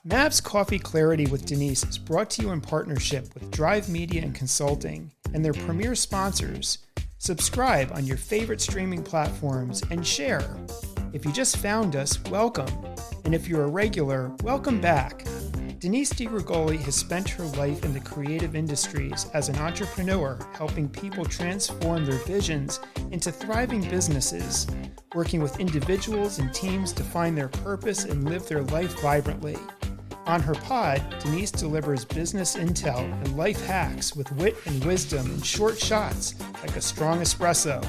Mav's Coffee Clarity with Denise is brought to you in partnership with Drive Media and Consulting and their premier sponsors. Subscribe on your favorite streaming platforms and share. If you just found us, welcome. And if you're a regular, welcome back. Denise DiGrigoli has spent her life in the creative industries as an entrepreneur, helping people transform their visions into thriving businesses, working with individuals and teams to find their purpose and live their life vibrantly. On her pod, Denise delivers business intel and life hacks with wit and wisdom in short shots like a strong espresso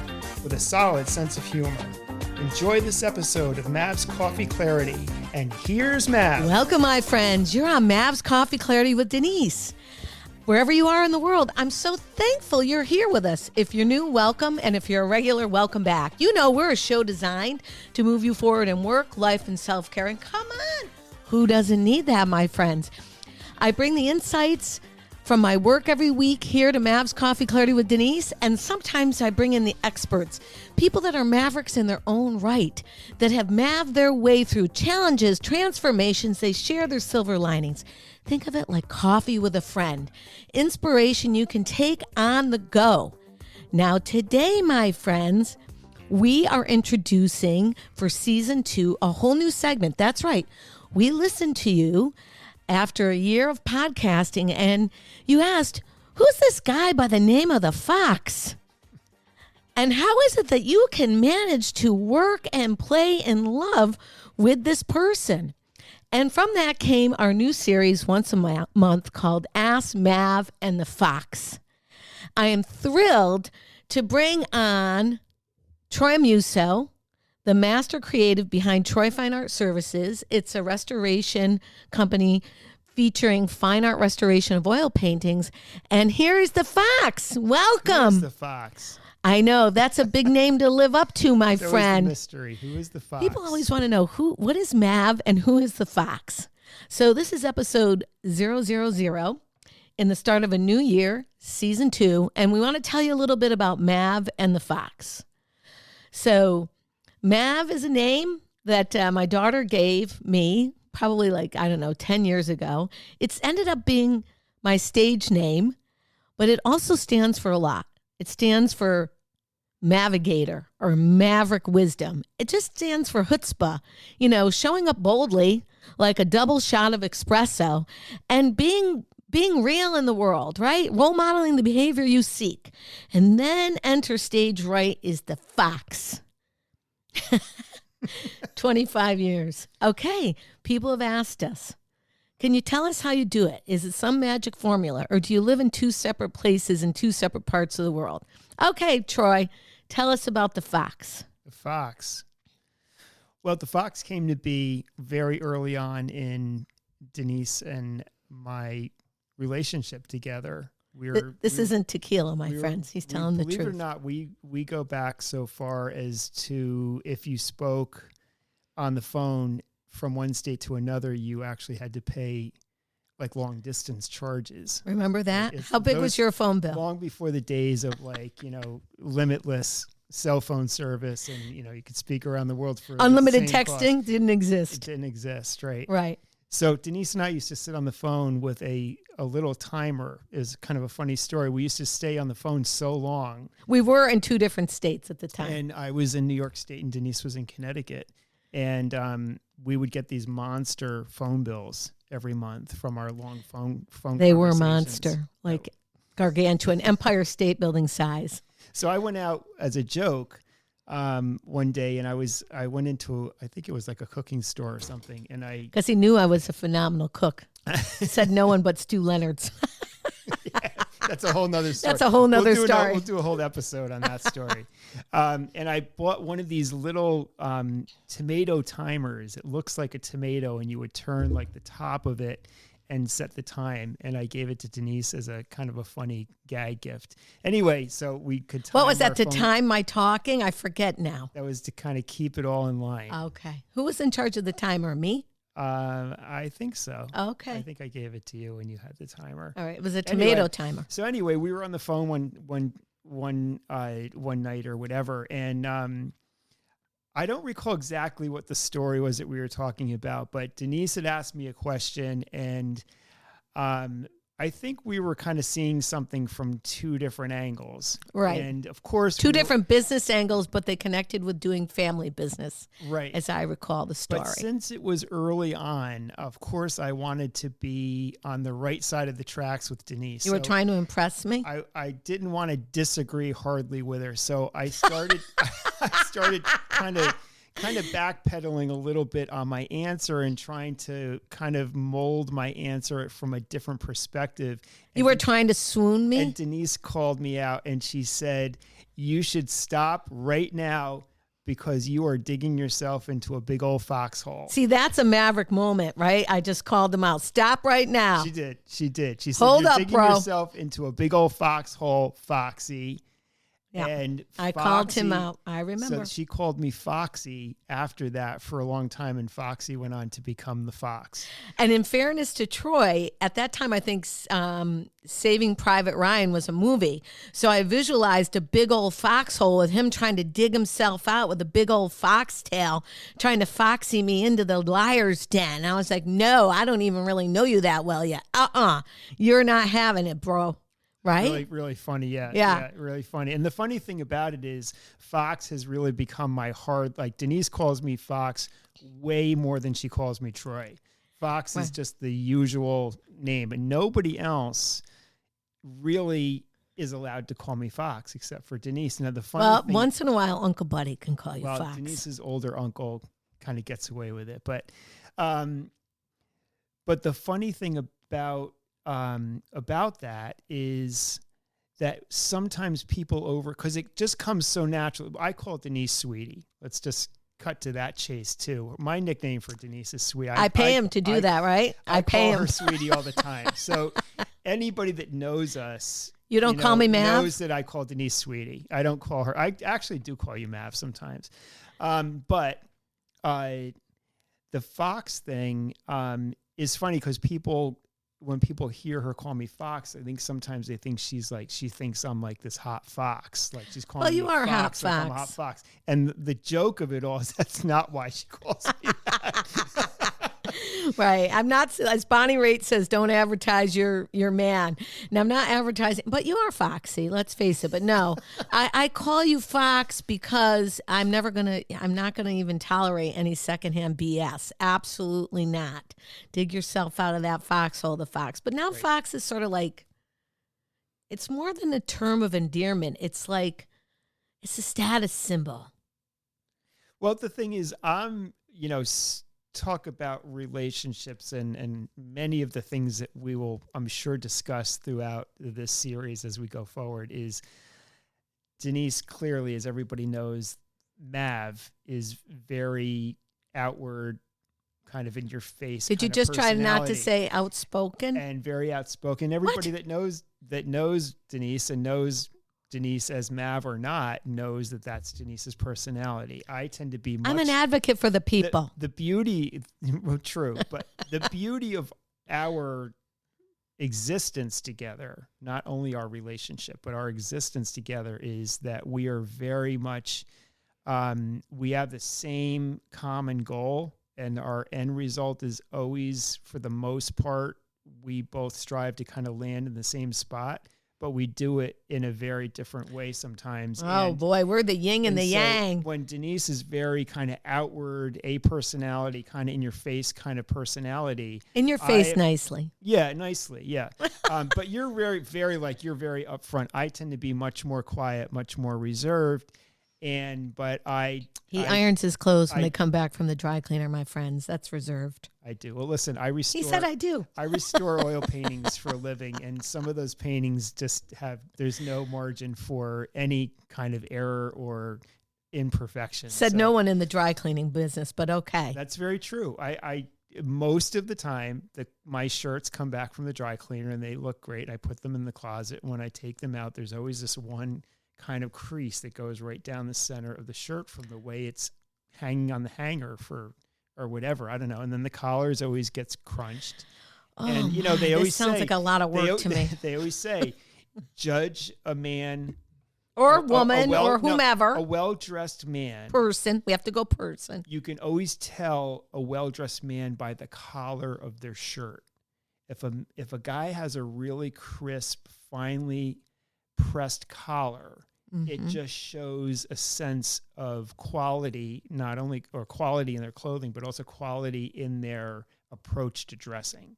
with a solid sense of humor. Enjoy this episode of Mav's Coffee Clarity. And here's Mav. Welcome, my friends. You're on Mav's Coffee Clarity with Denise. Wherever you are in the world, I'm so thankful you're here with us. If you're new, welcome. And if you're a regular, welcome back. You know, we're a show designed to move you forward in work, life, and self-care. And come on, who doesn't need that, my friends? I bring the insights from my work every week here to Mav's Coffee Clarity with Denise, and sometimes I bring in the experts, people that are Mavericks in their own right, that have Mav their way through challenges, transformations. They share their silver linings. Think of it like coffee with a friend. Inspiration you can take on the go. Now today, my friends, we are introducing for season 2 a whole new segment. That's right. We listen to you after a year of podcasting, and you asked, who's this guy by the name of the Fox? And how is it that you can manage to work and play and love with this person? And from that came our new series once a month called Ask Mav and the Fox. I am thrilled to bring on Troy Amuso, the master creative behind Troy Fine Art Services. It's a restoration company featuring fine art restoration of oil paintings. And here is the Fox. Welcome. Who is the Fox? I know, that's a big name to live up to, my friend. Mystery. Who is the Fox? People always want to know what is Mav and who is the Fox. So this is episode 000 in the start of a new year, season 2. And we want to tell you a little bit about Mav and the Fox. So Mav is a name that my daughter gave me probably 10 years ago. It's ended up being my stage name, but it also stands for a lot. It stands for Mavigator or Maverick wisdom. It just stands for chutzpah, showing up boldly like a double shot of espresso and being real in the world, right? Role modeling the behavior you seek. And then enter stage right is the Fox. 25 years. Okay, people have asked us, can you tell us how you do it? Is it some magic formula, or do you live in 2 separate places in 2 separate parts of the world? Okay, Troy, tell us about the Fox. The Fox. Well, the Fox came to be very early on in Denise and my relationship together. This isn't tequila, my friends. He's telling the truth. Believe it or not, we go back so far as to if you spoke on the phone from one state to another, you actually had to pay like long distance charges. Remember that? How big was your phone bill? Long before the days of limitless cell phone service and, you could speak around the world for unlimited texting cost. Didn't exist. It didn't exist, right? Right. So Denise and I used to sit on the phone with a little timer. Is kind of a funny story. We used to stay on the phone so long. We were in 2 different states at the time. And I was in New York State and Denise was in Connecticut. And we would get these monster phone bills every month from our long phone They were monster, like gargantuan, Empire State Building size. So I went out as a joke one day, and I went into, I think it was like a cooking store or something, and because he knew I was a phenomenal cook. He said no one but Stu Leonard's. Yeah, that's a whole nother story. That's a whole nother story. We'll do a whole episode on that story. And I bought one of these little tomato timers. It looks like a tomato, and you would turn like the top of it and set the time. And I gave it to Denise as a kind of a funny gag gift. Anyway, so we could time. What was that, to time my talking? I forget now. That was to kind of keep it all in line. Okay. Who was in charge of the timer? Me? I think so. Okay. I think I gave it to you when you had the timer. All right. It was a tomato timer. So anyway, we were on the phone one night or whatever, and I don't recall exactly what the story was that we were talking about, but Denise had asked me a question, and I think we were kind of seeing something from two different angles. Right. And of course, two different business angles, but they connected with doing family business. Right. As I recall the story. But since it was early on, of course, I wanted to be on the right side of the tracks with Denise. You were trying to impress me? I didn't want to disagree hardly with her. So I started, kind of backpedaling a little bit on my answer and trying to kind of mold my answer from a different perspective. You were trying to swoon me? And Denise called me out and she said, you should stop right now because you are digging yourself into a big old foxhole. See, that's a Maverick moment, right? I just called him out. Stop right now. She did. She said, Hold you're up, digging bro. yourself into a big old foxhole, Foxy. Yeah. And I called him out. I remember. So she called me Foxy after that for a long time, and Foxy went on to become the Fox. And in fairness to Troy, at that time, I think Saving Private Ryan was a movie. So I visualized a big old foxhole with him trying to dig himself out with a big old foxtail, trying to foxy me into the liar's den. I was like, no, I don't even really know you that well yet. You're not having it, bro. Right? Really, really funny. Yeah, really funny. And the funny thing about it is Fox has really become my Denise calls me Fox way more than she calls me Troy. Fox is just the usual name, and nobody else really is allowed to call me Fox except for Denise. Now the funny thing, once in a while, Uncle Buddy can call you Fox. Denise's older uncle kind of gets away with it, but the funny thing about that is that sometimes people because it just comes so naturally. I call Denise Sweetie. Let's just cut to that chase too. My nickname for Denise is Sweetie. I pay him to do that, right? I pay her Sweetie all the time. So anybody that knows us, you don't call me Mav? Knows that I call Denise Sweetie. I don't call her. I actually do call you Mav sometimes. But the Fox thing is funny because when people hear her call me Fox, I think sometimes they think she thinks I'm like this hot fox. Like she's calling me you are Fox, hot like I'm a hot fox. And the joke of it all is that's not why she calls me that. Right. I'm not, as Bonnie Raitt says, don't advertise your man. Now, I'm not advertising, but you are Foxy, let's face it. But no, I call you Fox because I'm not going to even tolerate any secondhand BS. Absolutely not. Dig yourself out of that foxhole, the Fox. But now Fox is sort of like, it's more than a term of endearment. It's like, it's a status symbol. Well, the thing is, talk about relationships and many of the things that we will, I'm sure, discuss throughout this series as we go forward is Denise clearly, as everybody knows, Mav is very outward, kind of in your face. Did you just try not to say outspoken? And very outspoken. Everybody that knows Denise and knows Denise as Mav or not knows that that's Denise's personality. I tend to be I'm an advocate for the people. The beauty, well, true, but the beauty of our existence together, not only our relationship, but our existence together is that we are very much, we have the same common goal, and our end result is always, for the most part, we both strive to kind of land in the same spot. But we do it in a very different way sometimes. Oh, boy, we're the yin and the yang. When Denise is very kind of outward, a personality, kind of in your face kind of personality. In your face nicely. Yeah, nicely, yeah. But you're very, very, you're very upfront. I tend to be much more quiet, much more reserved. He irons his clothes when they come back from the dry cleaner, my friends. That's reserved. I do. Well, listen, He said I do. I restore oil paintings for a living, and some of those paintings just there's no margin for any kind of error or imperfection. Said no one in the dry cleaning business, but okay. That's very true. I most of the time, my shirts come back from the dry cleaner and they look great. I put them in the closet. When I take them out, there's always this one kind of crease that goes right down the center of the shirt from the way it's hanging on the hanger or whatever. I don't know. And then the collars always gets crunched. Oh, and they always sounds like a lot of work to me. They always say, judge a man or woman or whomever. A well-dressed man. Person. We have to go person. You can always tell a well-dressed man by the collar of their shirt. If a guy has a really crisp, finely pressed collar, it just shows a sense of quality, not only or quality in their clothing, but also quality in their approach to dressing.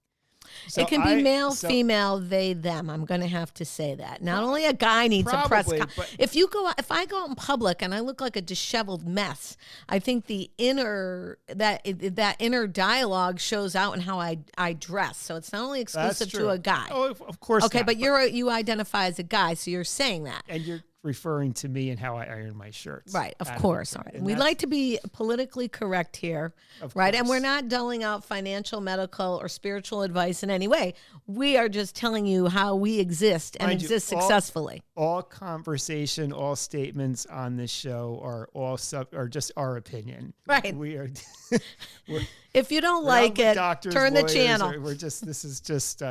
So it can be male, female, they, them. I'm going to have to say that. Not only a guy needs a press. If I go out in public and I look like a disheveled mess, I think the inner dialogue shows out in how I dress. So it's not only exclusive to a guy. Oh, of course. Okay, not, but you identify as a guy, so you're saying that. And you're referring to me and how I iron my shirts. Right, of course. All right. We like to be politically correct here, right? And we're not doling out financial, medical, or spiritual advice in any way. We are just telling you how we exist and exist successfully. All conversation, all statements on this show are just our opinion. Right. We are. If you don't like it, turn the channel. This is just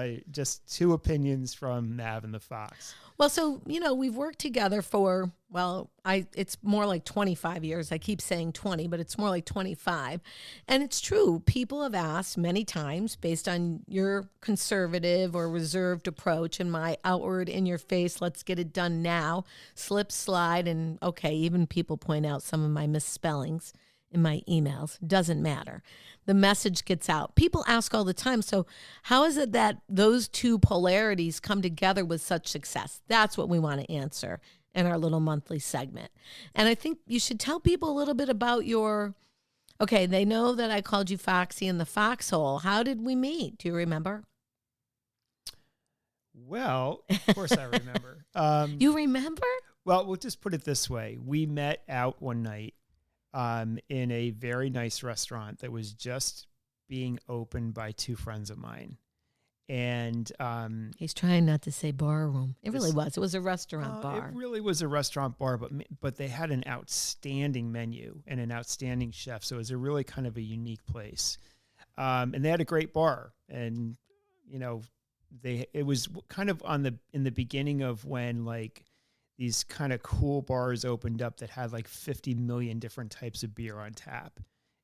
two opinions from Mav and the Fox. Well, so, we've worked together for, it's more like 25 years. I keep saying 20, but it's more like 25. And it's true. People have asked many times, based on your conservative or reserved approach and my outward, in your face, let's get it done now, slip, slide, and even people point out some of my misspellings in my emails. Doesn't matter. The message gets out. People ask all the time, so how is it that those two polarities come together with such success? That's what we want to answer in our little monthly segment. And I think you should tell people a little bit about they know that I called you Foxy in the Foxhole. How did we meet? Do you remember? Well, of course I remember. You remember? Well, we'll just put it this way. We met out one night in a very nice restaurant that was just being opened by two friends of mine. And he's trying not to say bar room. It really was. It was a restaurant bar. It really was a restaurant bar, but they had an outstanding menu and an outstanding chef. So it was a really kind of a unique place. And they had a great bar. And, it was kind of in the beginning of when these kind of cool bars opened up that had 50 million different types of beer on tap.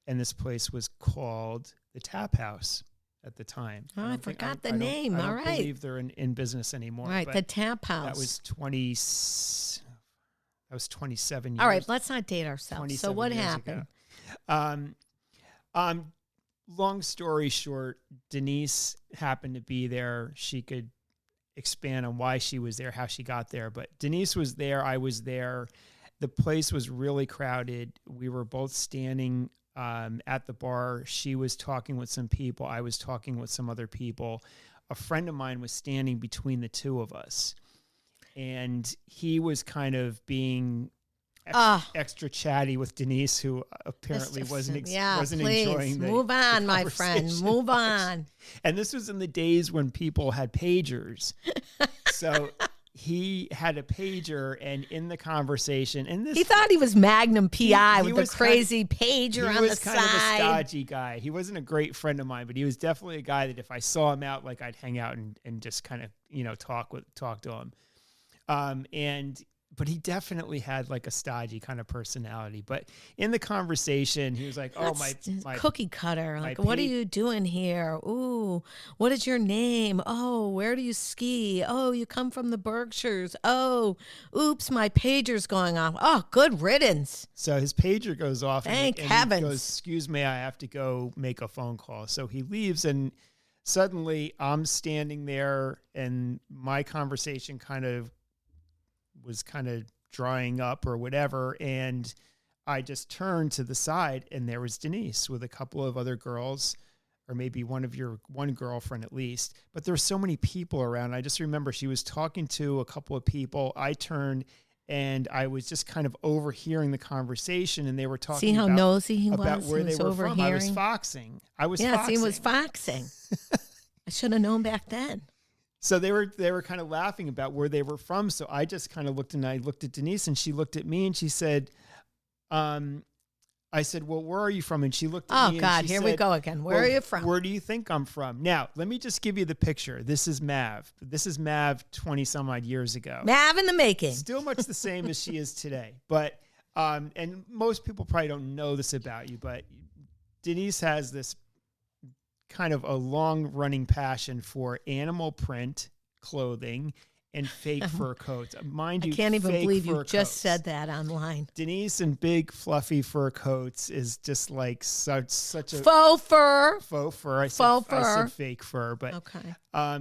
And this place was called the Tap House at the time. Oh, I forgot the name. I All don't right. believe they're in business anymore. Right, the Tap House. That was 27 years. All right, let's not date ourselves. So what happened? Long story short, Denise happened to be there. She could expand on why she was there, how she got there. But Denise was there. I was there. The place was really crowded. We were both standing at the bar. She was talking with some people. I was talking with some other people. A friend of mine was standing between the two of us. And he was kind of being extra chatty with Denise, who apparently wasn't enjoying the move on, my friend. Move on. And this was in the days when people had pagers. So he had a pager, and in the conversation, he thought he was Magnum PI with the crazy pager on the side. He was kind of a stodgy guy. He wasn't a great friend of mine, but he was definitely a guy that if I saw him out, I'd hang out and just kind of talk to him. But he definitely had a stodgy kind of personality. But in the conversation, he was like, my cookie cutter. What are you doing here? Ooh, what is your name? Oh, where do you ski? Oh, you come from the Berkshires. Oh, oops, my pager's going off. Oh, good riddance. So his pager goes off. Thank heavens. He goes, excuse me, I have to go make a phone call. So he leaves, and suddenly I'm standing there, and my conversation was kind of drying up or whatever. And I just turned to the side, and there was Denise with a couple of other girls, or maybe one girlfriend at least. But there were so many people around. I just remember she was talking to a couple of people. I turned, and I was just kind of overhearing the conversation, and they were talking about nosy he about was. where they were overhearing. From. I was foxing. Yes, he was foxing. I should have known back then. So they were kind of laughing about where they were from. So I just kind of looked, and I looked at Denise, and she looked at me, and she said, I said, well, where are you from? And she looked at Oh, me God, and she here said, we go again. Where well, are you from? Where do you think I'm from? Now, let me just give you the picture. This is Mav. This is Mav 20 some odd years ago. Mav in the making. Still much the same as she is today. But, and most people probably don't know this about you, but Denise has this kind of a long running passion for animal print clothing and fake fur coats. Mind you, I can't even believe you coats. just said that online. Denise and big fluffy fur coats is just like such a faux fur. Faux fur. I said fake fur, but okay.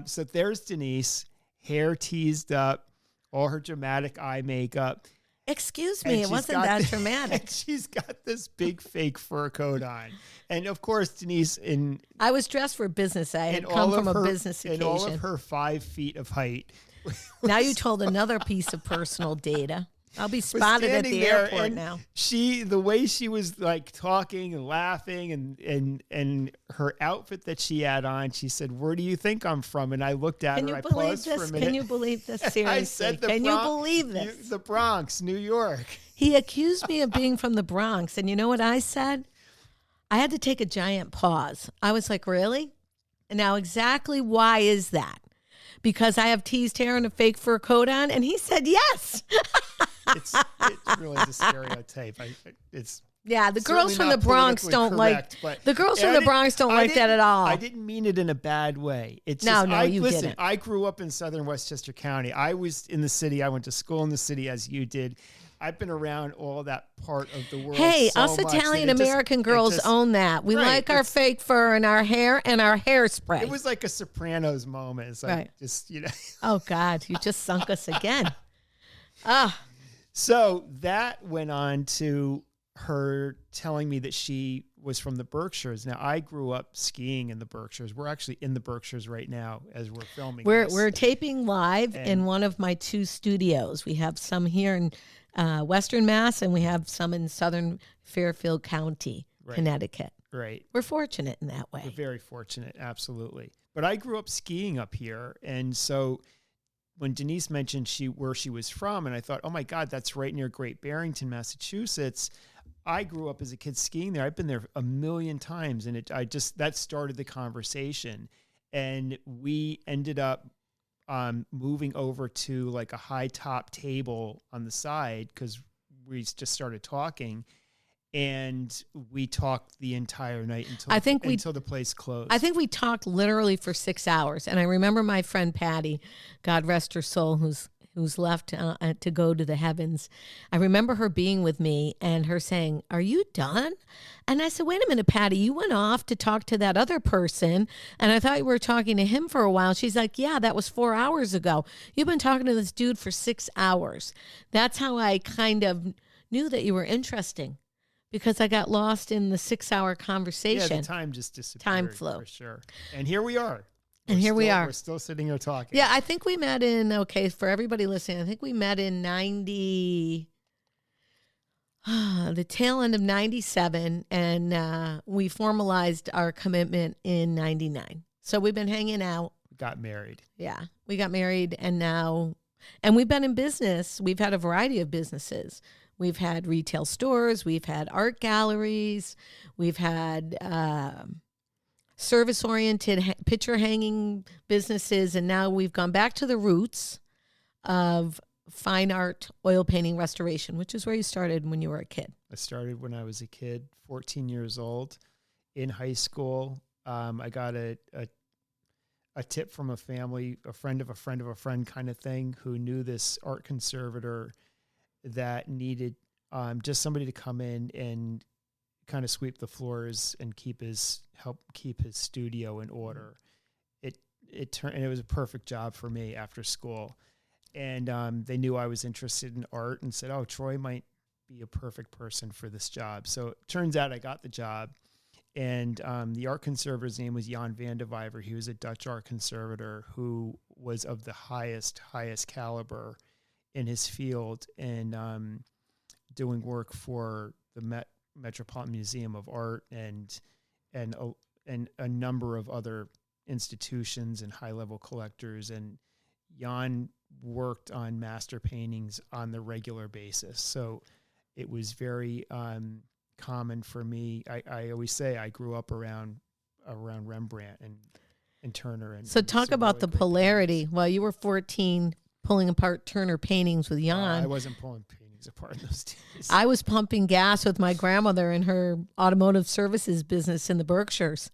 So there's Denise, hair teased up, all her dramatic eye makeup. Excuse me, it wasn't that dramatic. And she's got this big fake fur coat on. And of course, Denise, I was dressed for business. I had come from a business occasion. In all of her 5 feet of height. Now you told another piece of personal data. I'll be spotted at the airport now. The way she was like talking and laughing and her outfit that she had on, she said, "Where do you think I'm from?" And I looked at her. I paused for a minute. Can you believe this? Seriously, I said can you believe this? The Bronx, New York. He accused me of being from the Bronx, and you know what I said? I had to take a giant pause. I was like, "Really?" And now, exactly why is that? Because I have teased hair and a fake fur coat on, and he said yes. It's really the stereotype. The girls from the Bronx don't like that at all. I didn't mean it in a bad way. It's you didn't. I grew up in southern Westchester County. I was in the city. I went to school in the city as you did. I've been around all that part of the world. Hey, so us much, Italian American girls own that. We like our fake fur and our hair and our hairspray. It was like a Sopranos moment. It's like Oh God, you just sunk us again. So that went on to her telling me that she was from the Berkshires. Now, I grew up skiing in the Berkshires. We're actually in the Berkshires right now as we're filming this. We're taping live in one of my 2 studios. We have some here in Western Mass, and we have some in Southern Fairfield County, Connecticut. Right. We're fortunate in that way. We're very fortunate, absolutely. But I grew up skiing up here, and so when Denise mentioned where she was from, and I thought, oh my God, that's right near Great Barrington, Massachusetts. I grew up as a kid skiing there. I've been there a million times, and that started the conversation, and we ended up moving over to like a high top table on the side because we just started talking, and we talked the entire night until the place closed. I think we talked literally for 6 hours, and I remember my friend Patty, God rest her soul, who's left to go to the heavens. I remember her being with me and her saying, "Are you done?" And I said, "Wait a minute, Patty, you went off to talk to that other person, and I thought you were talking to him for a while." She's like, "Yeah, that was 4 hours ago. You've been talking to this dude for 6 hours." That's how I kind of knew that you were interesting, because I got lost in the 6-hour conversation. Yeah, the time just disappeared. Time flew. For sure. And here we are. We're still sitting here talking. Yeah, I think we met for everybody listening, I think we met in 90, the tail end of 97, and we formalized our commitment in 99. So we've been hanging out. Got married. Yeah, we got married, and we've been in business. We've had a variety of businesses. We've had retail stores. We've had art galleries. We've had service-oriented picture hanging businesses, and now we've gone back to the roots of fine art oil painting restoration, which is where you started when you were a kid. I started when I was a kid, 14 years old, in high school. I got a tip from a family, a friend of a friend of a friend kind of thing, who knew this art conservator that needed just somebody to come in and kind of sweep the floors and help keep his studio in order. And it was a perfect job for me after school. And they knew I was interested in art and said, "Oh, Troy might be a perfect person for this job." So it turns out I got the job. And the art conservator's name was Jan van de Viver. He was a Dutch art conservator who was of the highest caliber in his field, and doing work for the Metropolitan Museum of Art and a number of other institutions and high-level collectors. And Jan worked on master paintings on the regular basis. So it was very common for me. I always say I grew up around Rembrandt and Turner. And So talk about really the great polarity. paintings. While you were 14 pulling apart Turner paintings with Jan, I wasn't pulling paintings apart in those days. I was pumping gas with my grandmother in her automotive services business in the Berkshires.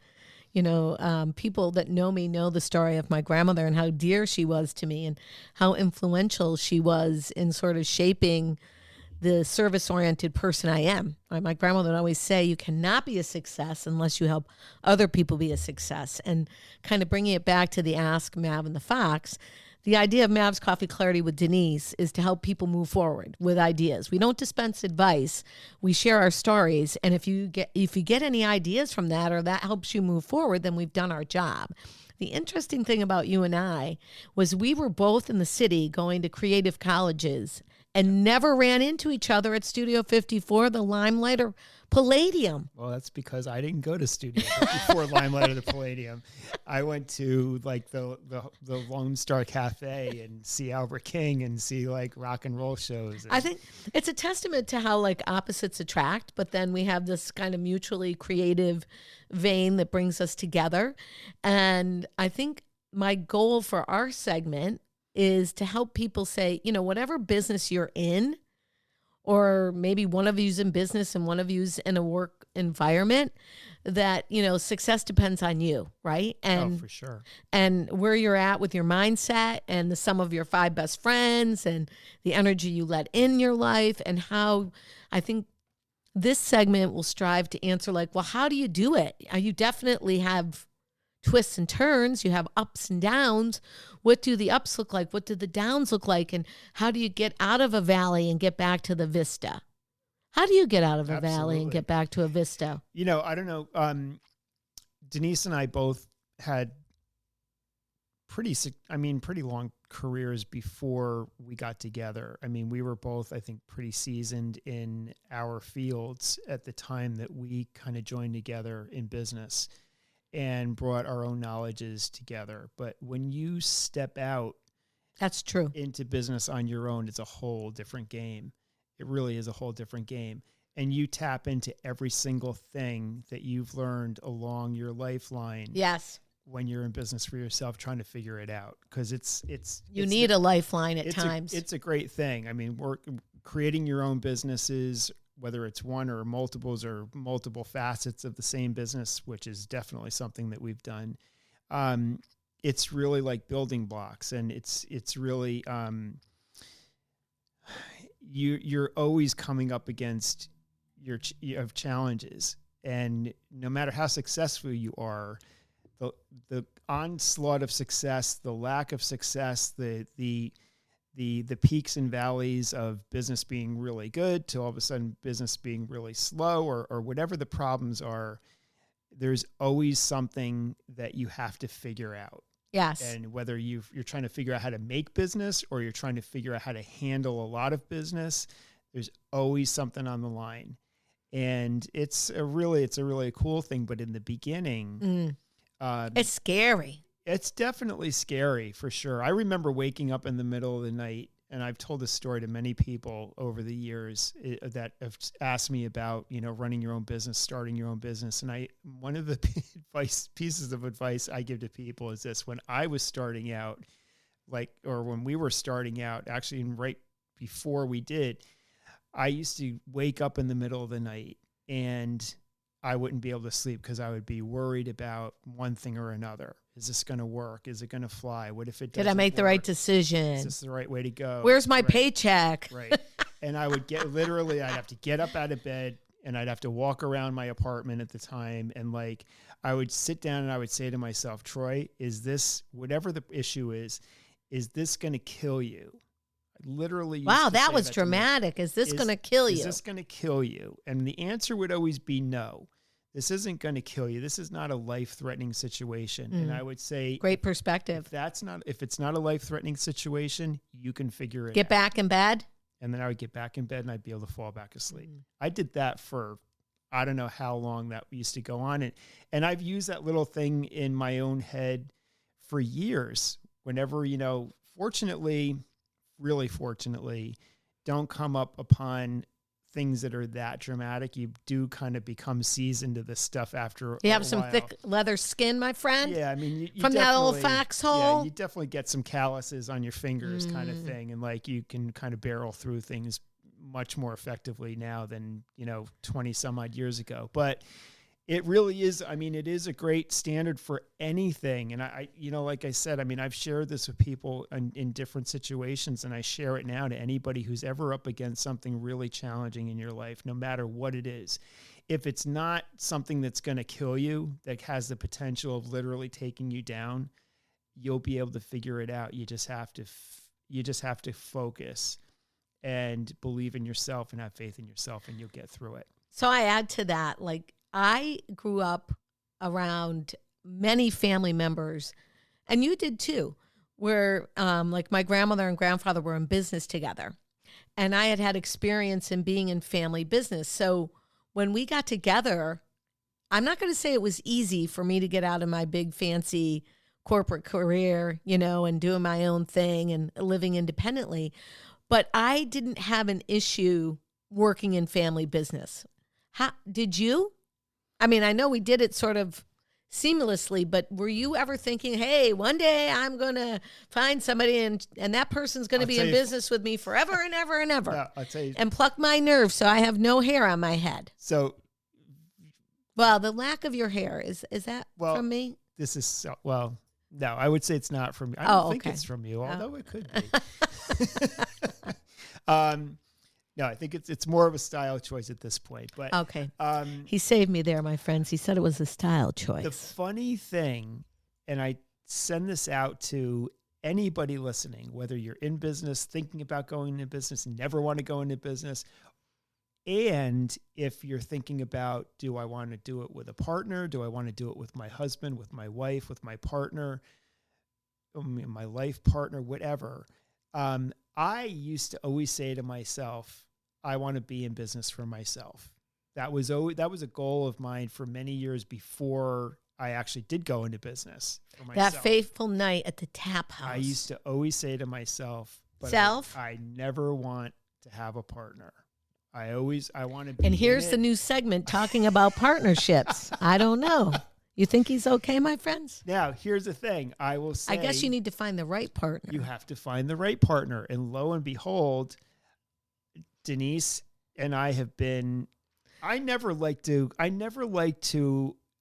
People that know me know the story of my grandmother and how dear she was to me and how influential she was in sort of shaping the service-oriented person I am. My grandmother would always say, you cannot be a success unless you help other people be a success. And kind of bringing it back to the Ask Mav and the Fox, the idea of Mav's Coffee Clarity with Denise is to help people move forward with ideas. We don't dispense advice. We share our stories. And if you get any ideas from that or that helps you move forward, then we've done our job. The interesting thing about you and I was we were both in the city going to creative colleges and never ran into each other at Studio 54, the Limelight, or Palladium. Well, that's because I didn't go to Studio 54, Limelight, or the Palladium. I went to like the Lone Star Cafe and see Albert King and see like rock and roll shows. I think it's a testament to how like opposites attract, but then we have this kind of mutually creative vein that brings us together. And I think my goal for our segment is to help people say, whatever business you're in, or maybe one of you's in business and one of you's in a work environment, that, success depends on you, right? And for sure. And where you're at with your mindset and the sum of your 5 best friends and the energy you let in your life, and how I think this segment will strive to answer like, well, how do you do it? You definitely have twists and turns. You have ups and downs. What do the ups look like? What do the downs look like? And how do you get out of a valley and get back to the vista? How do you get out of a valley and get back to a vista? I don't know. Denise and I both had pretty long careers before we got together. I mean, we were both, I think, pretty seasoned in our fields at the time that we kind of joined together in business and brought our own knowledges together. But when you step out, that's true, into business on your own, it's a whole different game. It really is a whole different game. And you tap into every single thing that you've learned along your lifeline. Yes. When you're in business for yourself, trying to figure it out. Because you need a lifeline at times. It's a great thing. I mean, creating your own businesses, whether it's one or multiples or multiple facets of the same business, which is definitely something that we've done. It's really like building blocks, and it's really, you're always coming up against your challenges, and no matter how successful you are, the onslaught of success, the lack of success, the peaks and valleys of business being really good to all of a sudden business being really slow, or whatever the problems are, there's always something that you have to figure out. Yes. And whether you're trying to figure out how to make business or you're trying to figure out how to handle a lot of business, there's always something on the line. And it's a really cool thing. But in the beginning, it's scary. It's definitely scary, for sure. I remember waking up in the middle of the night, and I've told this story to many people over the years that have asked me about, running your own business, starting your own business. And one of the pieces of advice I give to people is this: when I was starting out, when we were starting out, actually right before we did, I used to wake up in the middle of the night and I wouldn't be able to sleep because I would be worried about one thing or another. Is this going to work? Is it going to fly? What if it doesn't? Did I make the right decision? Is this the right way to go? Where's my paycheck? Right. And I would I'd have to get up out of bed and I'd have to walk around my apartment at the time. And I would sit down and I would say to myself, Troy, is this, whatever the issue is this going to kill you? I literally used wow, to that say was that dramatic. Is this going to kill you? Is this going to kill you? And the answer would always be no. This isn't going to kill you. This is not a life-threatening situation. And I would say, great perspective. If it's not a life-threatening situation, you can figure it out. Get back in bed. And then I would get back in bed and I'd be able to fall back asleep. I did that for, I don't know how long that used to go on. And I've used that little thing in my own head for years. Whenever, fortunately, really fortunately, don't come up upon things that are that dramatic, you do kind of become seasoned to this stuff after You a have some while. thick leather skin, my friend? Yeah, I mean, you from that old definitely- foxhole? Yeah, you definitely get some calluses on your fingers kind of thing. And like you can kind of barrel through things much more effectively now than, 20 some odd years ago. But it really is, I mean, it is a great standard for anything. And I like I said, I mean, I've shared this with people in different situations, and I share it now to anybody who's ever up against something really challenging in your life, no matter what it is. If it's not something that's going to kill you, that has the potential of literally taking you down, you'll be able to figure it out. You just have to focus and believe in yourself and have faith in yourself, and you'll get through it. So I add to that, like, I grew up around many family members, and you did too, where like my grandmother and grandfather were in business together, and I had experience in being in family business. So when we got together, I'm not going to say it was easy for me to get out of my big fancy corporate career, and doing my own thing and living independently, but I didn't have an issue working in family business. How did you? I mean, I know we did it sort of seamlessly, but were you ever thinking, hey, one day I'm going to find somebody and that person's going to be in business with me forever and ever and ever? Yeah, I'll tell you. And pluck my nerves so I have no hair on my head. So, well, the lack of your hair, is that from me? This is, no, I would say it's not from you. I don't think okay. it's from you, although it could be. No, I think it's more of a style choice at this point. But okay, he saved me there, my friends. He said it was a style choice. The funny thing, and I send this out to anybody listening, whether you're in business, thinking about going into business, never want to go into business, and if you're thinking about, do I want to do it with a partner? Do I want to do it with my husband, with my wife, with my partner, my life partner, whatever? I used to always say to myself, I want to be in business for myself. That was a goal of mine for many years before I actually did go into business for myself. That fateful night at the tap house. I used to always say to myself, but I never want to have a partner. I want to be. And here's the new segment talking about partnerships. I don't know. You think he's okay, my friends? Now, here's the thing. I will say, I guess you need to find the right partner. You have to find the right partner. And lo and behold, Denise and I have been, I never like to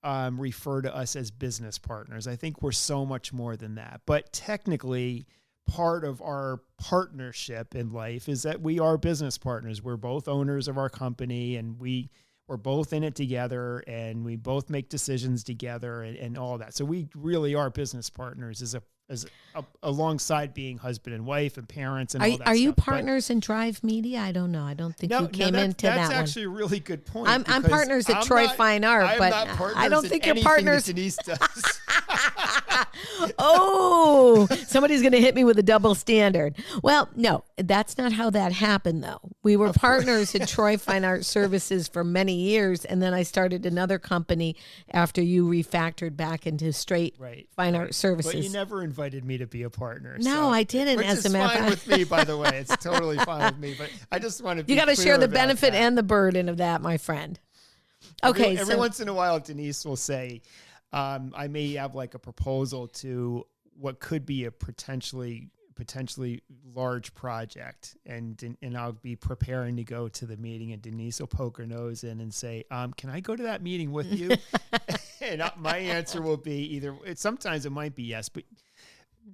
refer to us as business partners. I think we're so much more than that. But technically, part of our partnership in life is that we are business partners. We're both owners of our company, and we're both in it together, and we both make decisions together and all that. So we really are business partners as alongside being husband and wife and parents and all that stuff. Are you partners in Drive Media? I don't know. I don't think you came into that one. That's actually a really good point. I'm partners at Troy Fine Art, but I don't think you're partners. Denise does. Oh, somebody's going to hit me with a double standard. Well, no, that's not how that happened, though. We were partners at Troy Fine Art Services for many years, and then I started another company after you refactored back into straight Fine Art Services. But you never invited me to be a partner. No, I didn't. Which as is a matter fine with me, by the way. It's totally fine with me. But I just want to be You got to clear share the about benefit that. and the burden of that, my friend. Okay. Every once in a while, Denise will say, I may have like a proposal to what could be a potentially large project, and I'll be preparing to go to the meeting, and Denise will poke her nose in and say, can I go to that meeting with you? And my answer will be sometimes it might be yes, but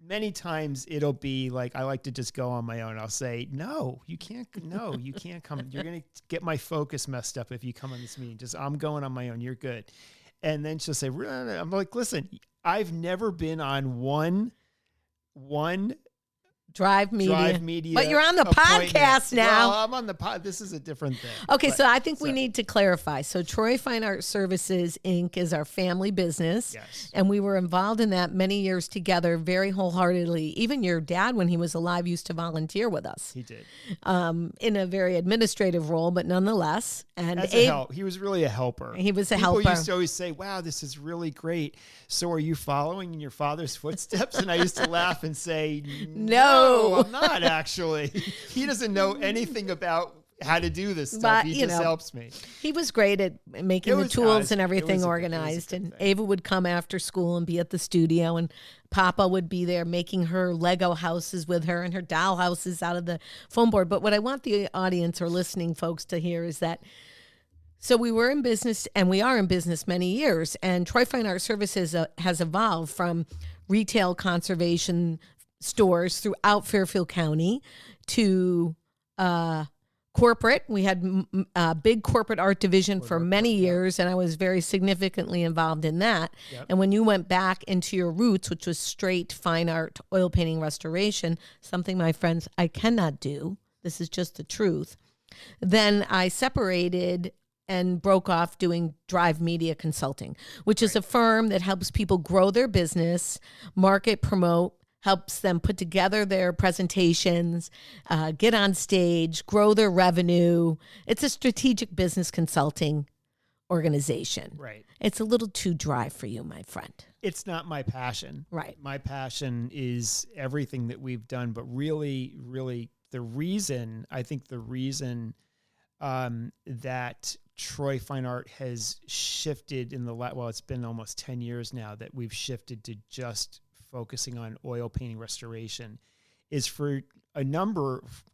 many times it'll be like, I like to just go on my own. I'll say, no, you can't come. You're going to get my focus messed up if you come on this meeting. I'm going on my own. You're good. And then she'll say, I'm like, listen, I've never been on one Drive Media. But you're on the podcast now. Well, I'm on the pod. This is a different thing. Okay, so I think we need to clarify. So Troy Fine Art Services, Inc. is our family business. Yes. And we were involved in that many years together very wholeheartedly. Even your dad, when he was alive, used to volunteer with us. He did. In a very administrative role, but nonetheless. And he was really a helper. He was a helper. People used to always say, wow, this is really great. So are you following in your father's footsteps? And I used to laugh and say, no, I'm not actually. He doesn't know anything about how to do this stuff. But, He you just know, helps me. He was great at making the tools and everything organized. And thing. Ava would come after school and be at the studio, and Papa would be there making her Lego houses with her and her doll houses out of the foam board. But what I want the audience or listening folks to hear is that, so we were in business, and we are in business many years, and Troy Fine Art Services has evolved from retail conservation stores throughout Fairfield County to corporate. We had a big corporate art division for many years, and I was very significantly involved in that. Yep. And when you went back into your roots, which was straight fine art, oil painting restoration, something, my friends, I cannot do. This is just the truth. Then I separated and broke off doing Drive Media Consulting, which is a firm that helps people grow their business, market, promote, helps them put together their presentations, get on stage, grow their revenue. It's a strategic business consulting organization. Right. It's a little too dry for you, my friend. It's not my passion. Right. My passion is everything that we've done, but really, really the reason that Troy Fine Art has shifted in it's been almost 10 years now that we've shifted to just focusing on oil painting restoration, is for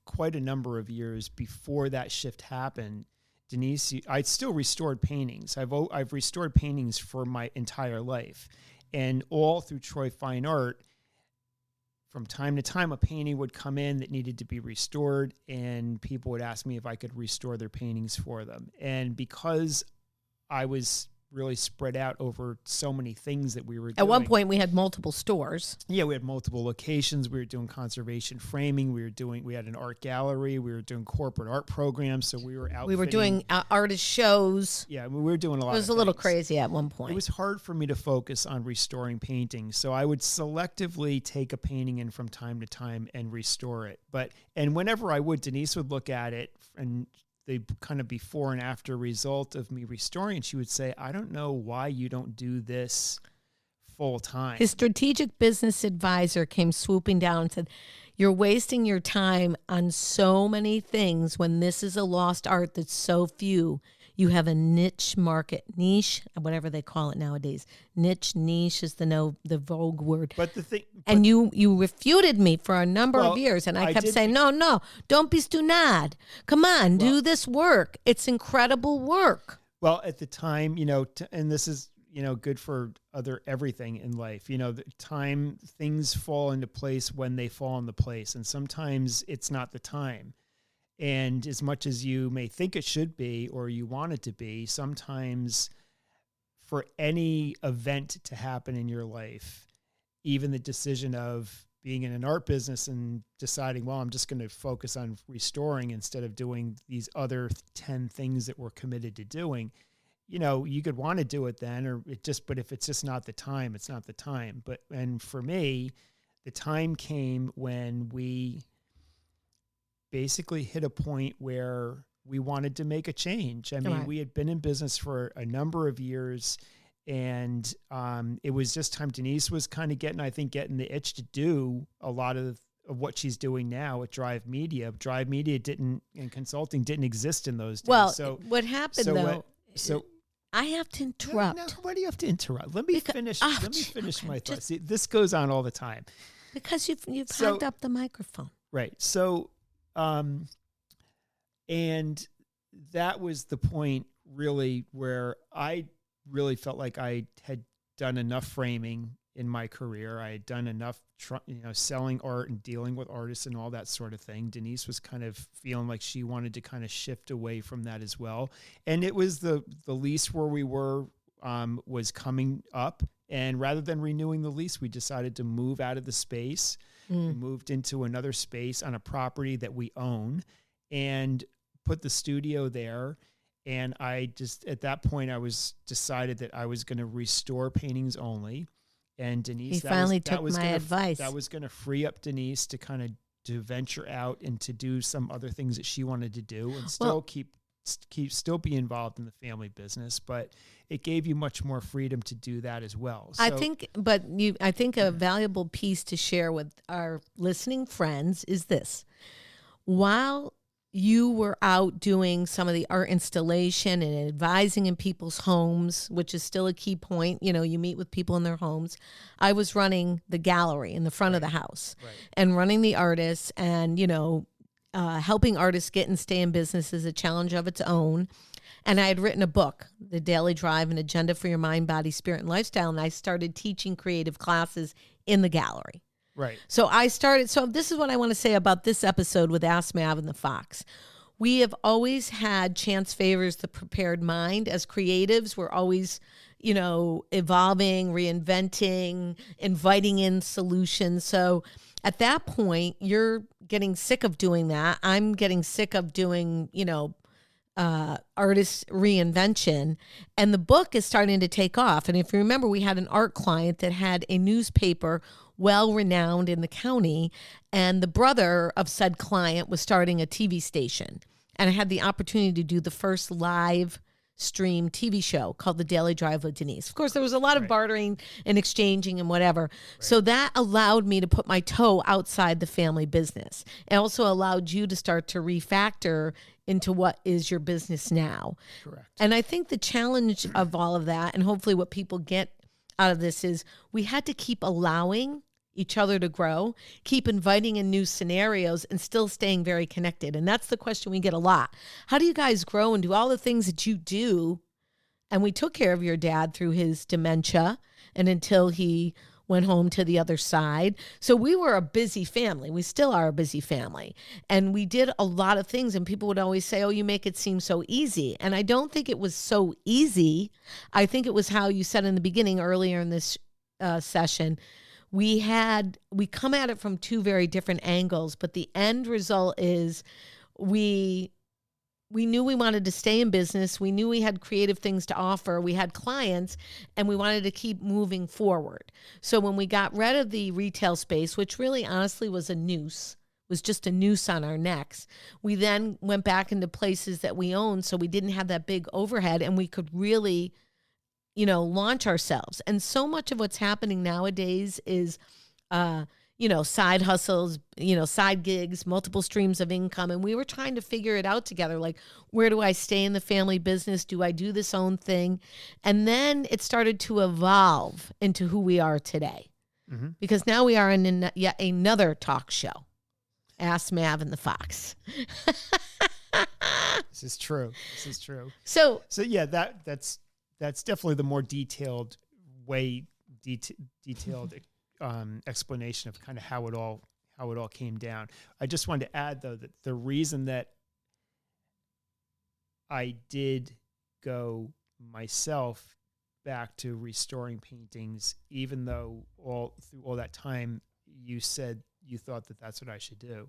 quite a number of years before that shift happened. Denise, I still restored paintings. I've restored paintings for my entire life, and all through Troy Fine Art, from time to time, a painting would come in that needed to be restored, and people would ask me if I could restore their paintings for them. And because I was really spread out over so many things that we were doing. At one point, we had multiple stores. Yeah, we had multiple locations. We were doing conservation framing. We had an art gallery. We were doing corporate art programs. So we were out. We were doing artist shows. Yeah, we were doing a lot. It was a little crazy at one point. It was hard for me to focus on restoring paintings. So I would selectively take a painting in from time to time and restore it. And whenever I would, Denise would look at it and the kind of before and after result of me restoring, she would say, I don't know why you don't do this full time. His strategic business advisor came swooping down and said, you're wasting your time on so many things when this is a lost art that's so few. You have a niche market, whatever they call it nowadays. Niche is the vogue word. But the thing, and you refuted me for a number of years, and I kept saying, no, don't be stunad. Come on, do this work. It's incredible work. Well, at the time, and this is, good for everything in life. The time things fall into place when they fall into place, and sometimes it's not the time. And as much as you may think it should be or you want it to be, sometimes for any event to happen in your life, even the decision of being in an art business and deciding, well, I'm just going to focus on restoring instead of doing these other 10 things that we're committed to doing, you could want to do it then, but if it's just not the time, it's not the time. And for me, the time came when we basically hit a point where we wanted to make a change. I mean, we had been in business for a number of years, and it was just time. Denise was kind of getting the itch to do a lot of what she's doing now at Drive Media. Drive Media and consulting didn't exist in those days. Well, so what happened So I have to interrupt. No, why do you have to interrupt? Let me finish my thought. See, this goes on all the time. Because you've hogged up the microphone. Right. So, and that was the point really where I really felt like I had done enough framing in my career. I had done enough, selling art and dealing with artists and all that sort of thing. Denise was kind of feeling like she wanted to kind of shift away from that as well. And it was the lease where we were, was coming up. And rather than renewing the lease, we decided to move out of the space. We moved into another space on a property that we own and put the studio there. And I just, at that point, decided that I was going to restore paintings only. And Denise, took my advice. That was going to free up Denise to kind of to venture out and to do some other things that she wanted to do and still still be involved in the family business, but it gave you much more freedom to do that as well. So, I think a valuable piece to share with our listening friends is this. While you were out doing some of the art installation and advising in people's homes, which is still a key point. You know, you meet with people in their homes. I was running the gallery in the front of the house and running the artists and, you know, helping artists get and stay in business is a challenge of its own. And I had written a book, The Daily Drive, an agenda for your mind, body, spirit, and lifestyle. And I started teaching creative classes in the gallery. Right. So this is what I want to say about this episode with Ask Mav and the Fox. We have always had chance favors the prepared mind. As creatives, we're always, you know, evolving, reinventing, inviting in solutions. So at that point, you're getting sick of doing that. I'm getting sick of doing, you know, artist reinvention, and the book is starting to take off. And if you remember, we had an art client that had a newspaper well-renowned in the county, and the brother of said client was starting a TV station. And I had the opportunity to do the first live stream TV show called The Daily Drive with Denise. Of course, there was a lot of bartering and exchanging and whatever. So that allowed me to put my toe outside the family business. It also allowed you to start to refactor into what is your business now. Correct. And I think the challenge of all of that, and hopefully what people get out of this, is we had to keep allowing each other to grow, keep inviting in new scenarios, and still staying very connected. And that's the question we get a lot. How do you guys grow and do all the things that you do? And we took care of your dad through his dementia and until he went home to the other side. So we were a busy family. We still are a busy family. And we did a lot of things. And people would always say, oh, you make it seem so easy. And I don't think it was so easy. I think it was how you said in the beginning earlier in this session, we come at it from two very different angles, but the end result is we knew we wanted to stay in business. We knew we had creative things to offer. We had clients, and we wanted to keep moving forward. So when we got rid of the retail space, which really honestly was just a noose on our necks, we then went back into places that we owned, so we didn't have that big overhead, and we could really, you know, launch ourselves. And so much of what's happening nowadays is, you know, side hustles, you know, side gigs, multiple streams of income. And we were trying to figure it out together. Like, where do I stay in the family business? Do I do this own thing? And then it started to evolve into who we are today. Mm-hmm. Because now we are in yet another talk show. Ask Mav and the Fox. This is true. So yeah, that's definitely the more detailed explanation of kind of how it all came down. I just wanted to add, though, that the reason that I did go myself back to restoring paintings, even though through all that time you said you thought that that's what I should do.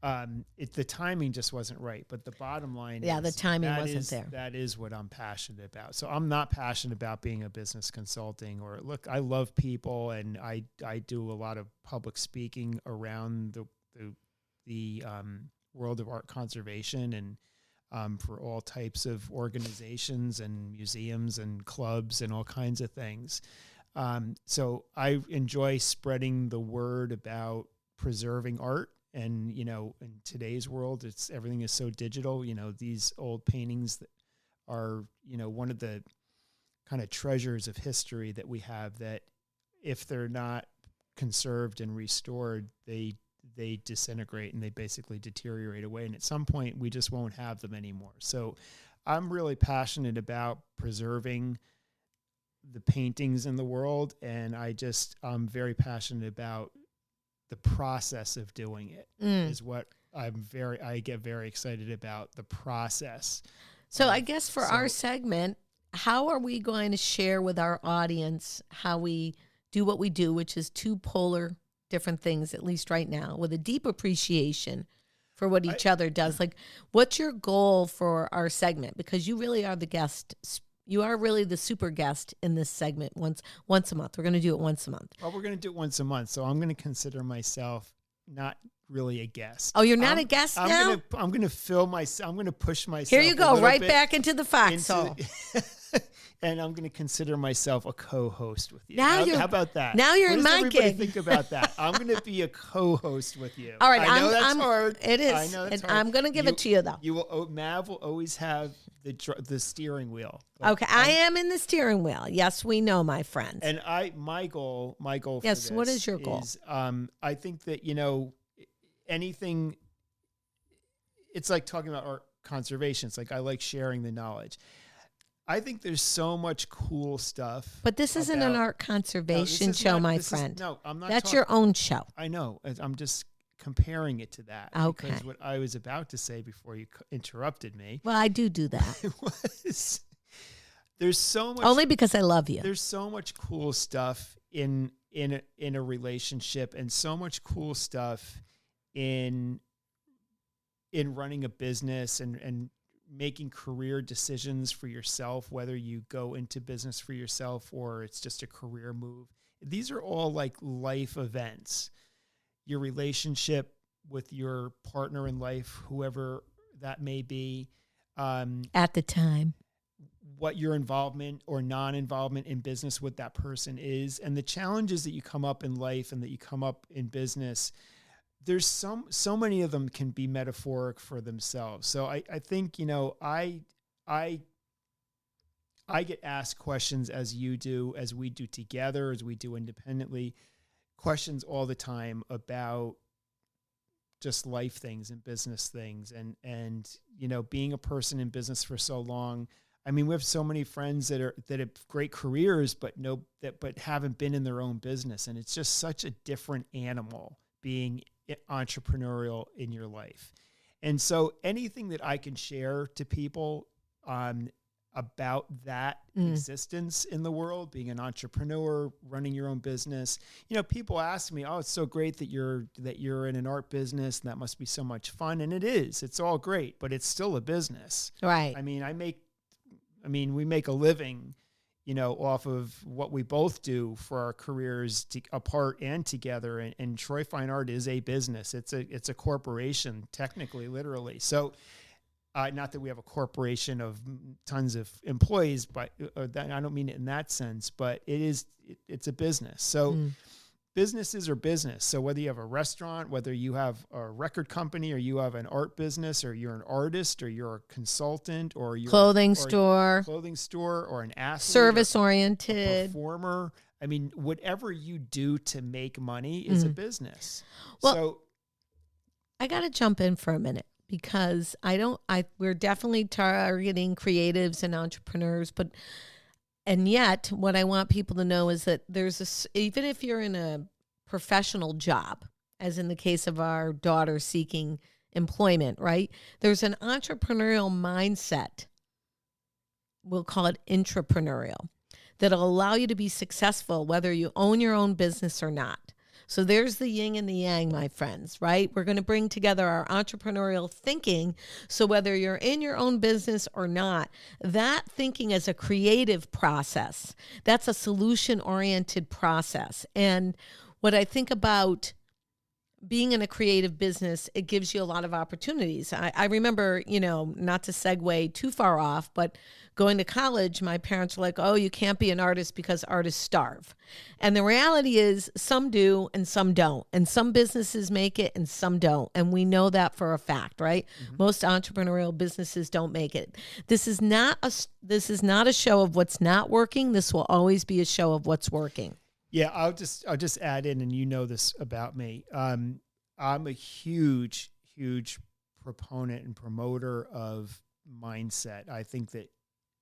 The timing just wasn't right, but the bottom line is the timing wasn't there. That is what I'm passionate about. So I'm not passionate about being a business consulting I love people, and I do a lot of public speaking around the world of art conservation and for all types of organizations and museums and clubs and all kinds of things. So I enjoy spreading the word about preserving art. And, you know, in today's world, everything is so digital. You know, these old paintings that are, you know, one of the kind of treasures of history that we have, that if they're not conserved and restored, they disintegrate and they basically deteriorate away. And at some point, we just won't have them anymore. So I'm really passionate about preserving the paintings in the world. And I'm very passionate about the process of doing it is what I get very excited about, the process. So I guess for our segment, how are we going to share with our audience how we do what we do, which is two polar different things, at least right now, with a deep appreciation for what each other does? Like, what's your goal for our segment? Because you really are the guest. You are really the super guest in this segment once a month. We're going to do it once a month. Well, we're going to do it once a month. So I'm going to consider myself not really a guest. Oh, you're not a guest now? I'm going to push myself. Here you go, right back into the foxhole. And I'm going to consider myself a co-host with you. Now How about that? Now you're what in does my everybody gig. think about that? I'm going to be a co-host with you. All right, I know that's hard. It is. I know that's hard. I'm going to give it to you, though. Mav will always have the steering wheel. Okay, I am in the steering wheel. Yes, we know, my friend. And my goal. For yes, this what is your goal? Is, I think that anything. It's like talking about art conservation. It's like I like sharing the knowledge. I think there's so much cool stuff. But this isn't an art conservation show, my friend. I'm not. That's your own show. I know. I'm just comparing it to that. Okay. Because what I was about to say before you interrupted me. Well, I do that. was there's so much. Only because I love you. There's so much cool stuff in a relationship, and so much cool stuff in running a business and making career decisions for yourself, whether you go into business for yourself or it's just a career move. These are all like life events. Your relationship with your partner in life, whoever that may be. At the time. What your involvement or non-involvement in business with that person is, and the challenges that you come up in life and that you come up in business. There's so many of them can be metaphoric for themselves. So I think, I get asked questions as you do, as we do together, as we do independently, questions all the time about just life things and business things. And being a person in business for so long, I mean, we have so many friends that have great careers, but haven't been in their own business. And it's just such a different animal being entrepreneurial in your life. And so anything that I can share to people about that existence in the world, being an entrepreneur, running your own business, people ask me, oh, it's so great that you're in an art business and that must be so much fun. And it is, it's all great, but it's still a business. Right. I mean, we make a living, off of what we both do for our careers apart and together. And Troy Fine Art is a business. It's a corporation, technically, literally. So, not that we have a corporation of tons of employees, but I don't mean it in that sense, but it's a business. So businesses are business. So whether you have a restaurant, whether you have a record company, or you have an art business, or you're an artist, or you're a consultant, or you're clothing store, or an athlete, service oriented performer. I mean, whatever you do to make money is a business. Well, so I got to jump in for a minute because we're definitely targeting creatives and entrepreneurs, and yet, what I want people to know is that even if you're in a professional job, as in the case of our daughter seeking employment, right? There's an entrepreneurial mindset. We'll call it intrapreneurial, that'll allow you to be successful whether you own your own business or not. So there's the yin and the yang, my friends, right? We're going to bring together our entrepreneurial thinking. So whether you're in your own business or not, that thinking is a creative process. That's a solution-oriented process. And what I think about being in a creative business, it gives you a lot of opportunities. I remember, not to segue too far off, but going to college, my parents were like, oh, you can't be an artist because artists starve. And the reality is some do and some don't. And some businesses make it and some don't. And we know that for a fact, right? Mm-hmm. Most entrepreneurial businesses don't make it. This is not a show of what's not working. This will always be a show of what's working. Yeah, I'll just add in, and you know this about me. I'm a huge proponent and promoter of mindset. I think that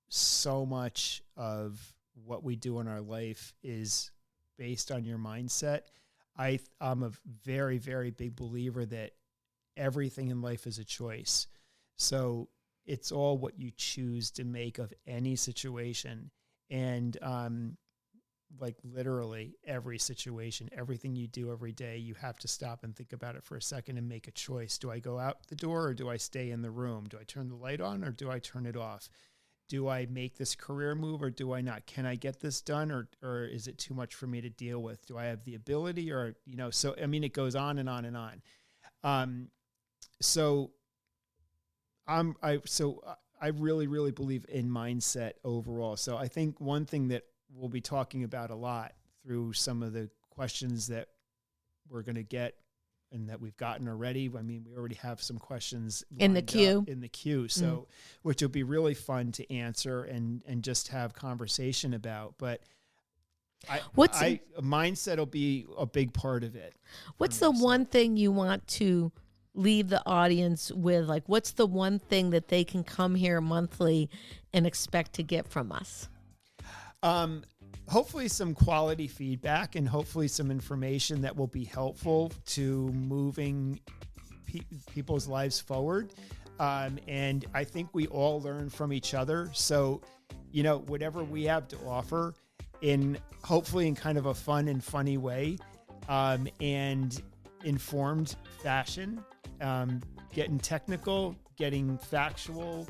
so much of what we do in our life is based on your mindset. I'm a very, very big believer that everything in life is a choice. So it's all what you choose to make of any situation. And like literally every situation, everything you do every day, you have to stop and think about it for a second and make a choice. Do I go out the door or do I stay in the room? Do I turn the light on or do I turn it off? Do I make this career move or do I not? Can I get this done or is it too much for me to deal with? Do I have the ability or, so, I mean, it goes on and on and on. I I really, really believe in mindset overall. So I think one thing that we'll be talking about a lot through some of the questions that we're going to get and that we've gotten already. I mean, we already have some questions in the queue. So, which will be really fun to answer and just have conversation about. But mindset will be a big part of it. What's the one thing you want to leave the audience with? Like, what's the one thing that they can come here monthly and expect to get from us? Hopefully some quality feedback and hopefully some information that will be helpful to moving people's lives forward. And I think we all learn from each other. So, whatever we have to offer hopefully in kind of a fun and funny way, and informed fashion, getting technical, getting factual,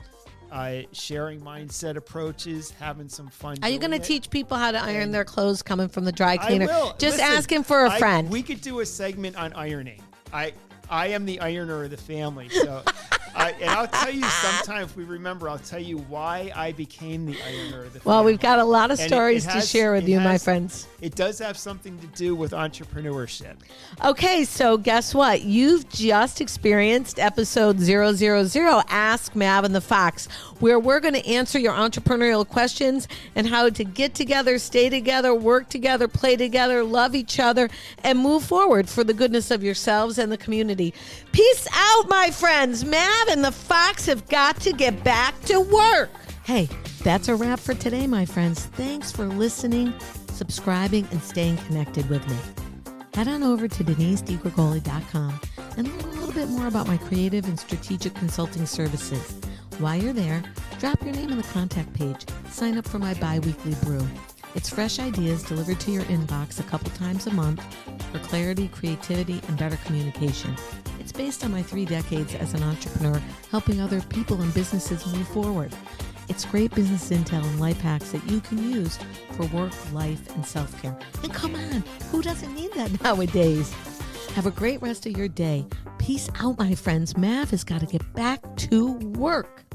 sharing mindset approaches, having some fun. Are you going to teach people how to iron their clothes coming from the dry cleaner? I will. Just Listen, asking for a friend. We could do a segment on ironing. I am the ironer of the family. So, and I'll tell you sometime, if we remember, I'll tell you why I became the ironer of the family. Well, we've got a lot of stories to share with you, my friends. It does have something to do with entrepreneurship. Okay, so guess what? You've just experienced episode 000, Ask Mav and the Fox, where we're going to answer your entrepreneurial questions and how to get together, stay together, work together, play together, love each other, and move forward for the goodness of yourselves and the community. Peace out, my friends. Mav and the Fox have got to get back to work. Hey, that's a wrap for today, my friends. Thanks for listening, subscribing, and staying connected with me. Head on over to DeniseDiGregoli.com and learn a little bit more about my creative and strategic consulting services. While you're there, drop your name on the contact page. Sign up for my bi-weekly brew. It's fresh ideas delivered to your inbox a couple times a month for clarity, creativity, and better communication. It's based on my 3 decades as an entrepreneur, helping other people and businesses move forward. It's great business intel and life hacks that you can use for work, life, and self-care. And come on, who doesn't need that nowadays? Have a great rest of your day. Peace out, my friends. Mav has got to get back to work.